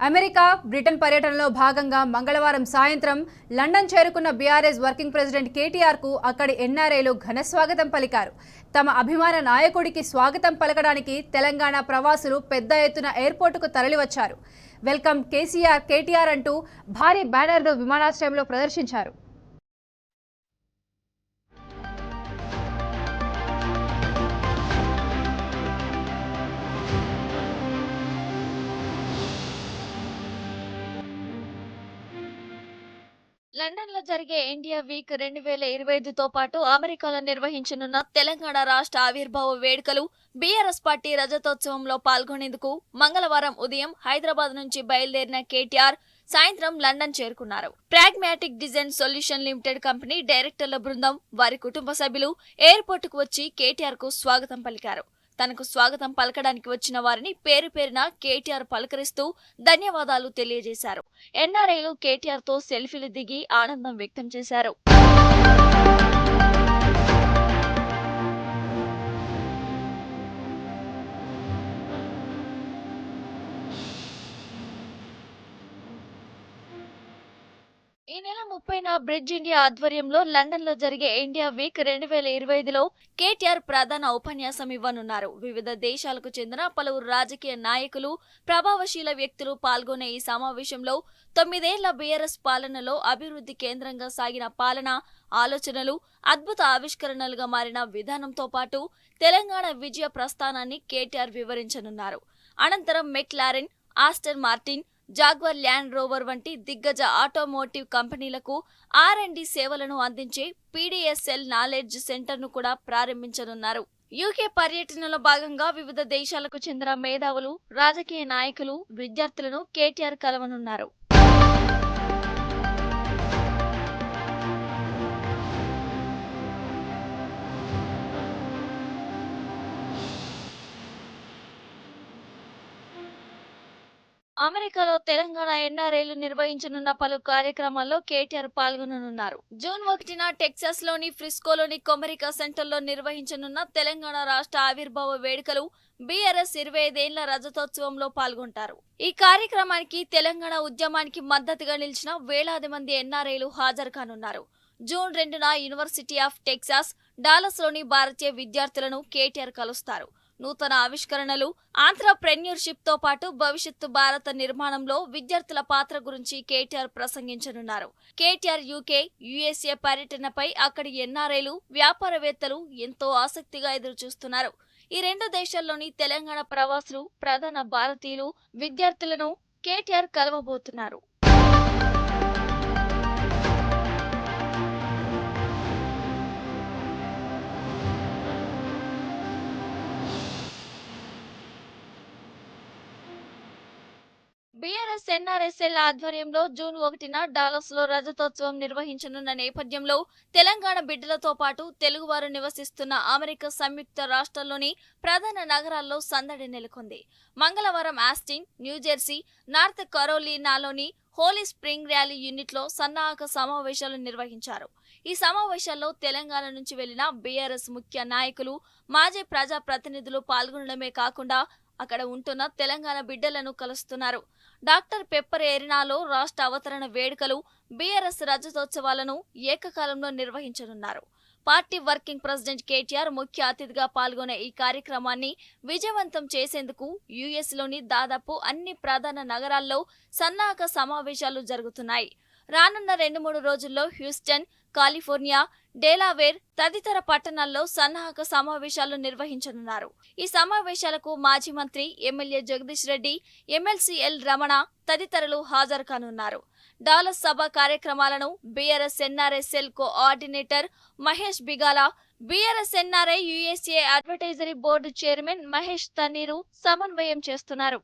America, Britain పర్యటనలో భాగంగా మంగళవారం సాయంత్రం లండన్ చేరుకున్న బీఆర్ఎస్ వర్కింగ్ ప్రెసిడెంట్ కేటీఆర్కు అక్కడి ఎన్ఆర్ఐలు ఘన స్వాగతం పలికారు. తమ అభిమాన నాయకుడికి స్వాగతం పలకడానికి తెలంగాణ ప్రవాసులు పెద్ద ఎత్తున ఎయిర్పోర్టుకు తరలివచ్చారు. వెల్కమ్ కేసీఆర్, కేటీఆర్ అంటూ భారీ బ్యానర్ను విమానాశ్రయంలో ప్రదర్శించారు. లండన్ లో జరిగే ఇండియా వీక్ 2025తో పాటు అమెరికాలో నిర్వహించనున్న తెలంగాణ రాష్ట్ర ఆవిర్భావ వేడుకలు బీఆర్ఎస్ పార్టీ రజతోత్సవంలో పాల్గొనేందుకు మంగళవారం ఉదయం హైదరాబాద్ నుంచి బయలుదేరిన కేటీఆర్ సాయంత్రం లండన్ చేరుకున్నారు. Pragmatic design solution limited company డైరెక్టర్ల బృందం, వారి కుటుంబ సభ్యులు ఎయిర్పోర్టుకు వచ్చి కేటీఆర్ కు స్వాగతం పలికారు. తనకు స్వాగతం పలకడానికి వచ్చిన వారిని పేరు పేరున కేటీఆర్ పలకరిస్తూ ధన్యవాదాలు తెలియజేశారు. ఎన్ఆర్ఐలు కేటీఆర్ తో సెల్ఫీలు దిగి ఆనందం వ్యక్తం చేశారు. ఈ నెల 30న బ్రిడ్జ్ ఇండియా ఆధ్వర్యంలో లండన్ లో జరిగే ఇండియా వీక్ 2025లో కేటీఆర్ ప్రధాన ఉపన్యాసం ఇవ్వనున్నారు. వివిధ దేశాలకు చెందిన పలువురు రాజకీయ నాయకులు, ప్రభావశీల వ్యక్తులు పాల్గొనే ఈ సమావేశంలో 9 ఏళ్ల బీఆర్ఎస్ పాలనలో అభివృద్ధి కేంద్రంగా సాగిన పాలన, ఆలోచనలు, అద్భుత ఆవిష్కరణలుగా మారిన విధానంతో పాటు తెలంగాణ విజయ ప్రస్థానాన్ని కేటీఆర్ వివరించనున్నారు. అనంతరం McLaren, Aston Martin, Jaguar Land Rover వంటి దిగ్గజ ఆటోమోటివ్ కంపెనీలకు R&D సేవలను అందించే PDSL నాలెడ్జ్ సెంటర్ ను కూడా ప్రారంభించనున్నారు. యూకే పర్యటనలో భాగంగా వివిధ దేశాలకు చెందిన మేధావులు, రాజకీయ నాయకులు, విద్యార్థులను కేటీఆర్ కలవనున్నారు. అమెరికాలో తెలంగాణ ఎన్ఆర్ఐలు నిర్వహించనున్న పలు కార్యక్రమాల్లో కేటీఆర్ పాల్గొననున్నారు. జూన్ 1న టెక్సాస్ లోని ఫ్రిస్కోలోని కొమరికా సెంటర్లో నిర్వహించనున్న తెలంగాణ రాష్ట్ర ఆవిర్భావ వేడుకలు బీఆర్ఎస్ 25 ఏళ్ల రజతోత్సవంలో పాల్గొంటారు. ఈ కార్యక్రమానికి తెలంగాణ ఉద్యమానికి మద్దతుగా నిలిచిన వేలాది మంది ఎన్ఆర్ఐలు హాజరు కానున్నారు. జూన్ 2న యూనివర్సిటీ ఆఫ్ టెక్సాస్ డాలస్ లోని భారతీయ విద్యార్థులను కేటీఆర్ కలుస్తారు. నూతన ఆవిష్కరణలు, ఆంట్రప్రెన్యూర్షిప్ తో పాటు భవిష్యత్తు భారత నిర్మాణంలో విద్యార్థుల పాత్ర గురించి కేటీఆర్ ప్రసంగించనున్నారు. కేటీఆర్ యూకే, యుఎస్ఏ పర్యటనపై అక్కడి ఎన్ఆర్ఐలు, వ్యాపారవేత్తలు ఎంతో ఆసక్తిగా ఎదురుచూస్తున్నారు. ఈ రెండు దేశాల్లోని తెలంగాణ ప్రవాసులు, ప్రధాన భారతీయులు, విద్యార్థులను కేటీఆర్ కలవబోతున్నారు. బీఆర్ఎస్ ఎన్ఆర్ఎస్ఎల్ ఆధ్వర్యంలో జూన్ 1న డాలస్ లో రజతోత్సవం నిర్వహించనున్న నేపథ్యంలో తెలంగాణ బిడ్డలతో పాటు తెలుగువారు నివసిస్తున్న అమెరికా సంయుక్త రాష్ట్రాల్లోని ప్రధాన నగరాల్లో సందడి నెలకొంది. మంగళవారం ఆస్టిన్, న్యూజెర్సీ, నార్త్ కరోలినాలోని హోలీ స్ప్రింగ్ ర్యాలీ యూనిట్ లో సన్నాహక సమావేశాలు నిర్వహించారు. ఈ సమావేశాల్లో తెలంగాణ నుంచి వెళ్లిన బీఆర్ఎస్ ముఖ్య నాయకులు, మాజీ ప్రజా ప్రతినిధులు పాల్గొనడమే కాకుండా అక్కడ ఉంటున్న తెలంగాణ బిడ్డలను కలుస్తున్నారు. డాక్టర్ పెప్పర్ ఎరినాలో రాష్ట్ర అవతరణ వేడుకలు, బీఆర్ఎస్ రజతోత్సవాలను ఏకకాలంలో నిర్వహించనున్నారు. పార్టీ వర్కింగ్ ప్రెసిడెంట్ కేటీఆర్ ముఖ్య అతిథిగా పాల్గొనే ఈ కార్యక్రమాన్ని విజయవంతం చేసేందుకు యుఎస్ లోని దాదాపు అన్ని ప్రధాన నగరాల్లో సన్నాహక సమావేశాలు జరుగుతున్నాయి. రానున్న 2-3 రోజుల్లో హ్యూస్టన్, కాలిఫోర్నియా, డెలావేర్ తదితర పట్టణాల్లో సన్నాహక సమావేశాలు నిర్వహించనున్నారు. ఈ సమావేశాలకు మాజీ మంత్రి, MLA Jagadish Reddy, MLC L Ramana తదితరులు హాజరు కానున్నారు. డాలస్ సభ కార్యక్రమాలను BRS NRI cell coordinator Mahesh Bigala, BRS NRI USA advisory board chairman Mahesh Tanneeru సమన్వయం చేస్తున్నారు.